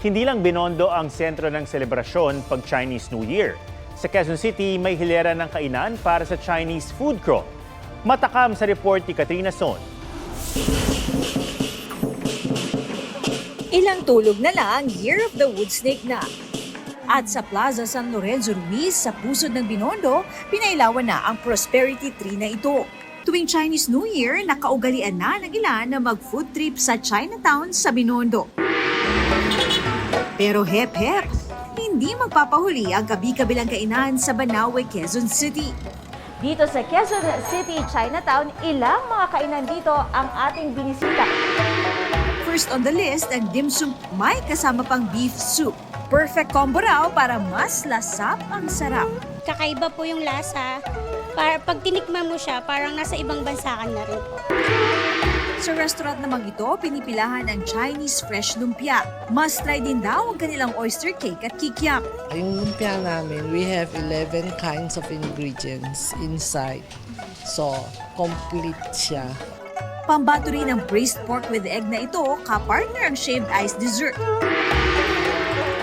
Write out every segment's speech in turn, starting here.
Hindi lang Binondo ang sentro ng selebrasyon pag Chinese New Year. Sa Quezon City, may hilera ng kainan para sa Chinese food crawl. Matakam sa report ni Katrina Son. Ilang tulog na lang, Year of the Wood Snake na. At sa Plaza San Lorenzo Ruiz, sa pusod ng Binondo, pinailawan na ang Prosperity Tree na ito. Tuwing Chinese New Year, nakaugalian na ng ilan na mag-food trip sa Chinatown sa Binondo. Pero hep-hep, hindi magpapahuli ang kabi-kabilang kainan sa Banaue, Quezon City. Dito sa Quezon City, Chinatown, ilang mga kainan dito ang ating binisita. First on the list, ang dim sum may kasama pang beef soup. Perfect combo raw para mas lasap ang sarap. Kakaiba po yung lasa. Pag tinikman mo siya, parang nasa ibang bansa ka na rin po. Sa restaurant namang ito, pinipilahan ang Chinese fresh lumpia. Must try din daw ang kanilang oyster cake at kikiam. Yung lumpia namin, we have 11 kinds of ingredients inside. So, complete siya. Pambato rin ang braised pork with egg na ito, kapartner ang shaved ice dessert.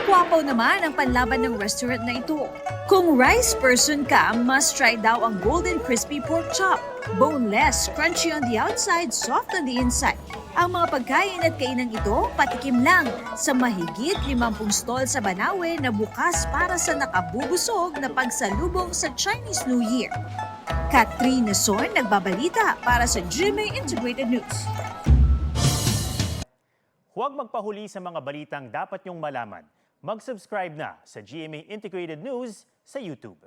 Kuwapaw naman ang panlaban ng restaurant na ito. Kung rice person ka, must try daw ang golden crispy pork chop. Boneless, crunchy on the outside, soft on the inside. Ang mga pagkain at kainang ito, patikim lang sa mahigit 50 stall sa Banaue na bukas para sa nakabubusog na pagsalubong sa Chinese New Year. Katrina Son, nagbabalita para sa GMA Integrated News. Huwag magpahuli sa mga balitang dapat niyong malaman. Mag-subscribe na sa GMA Integrated News sa YouTube.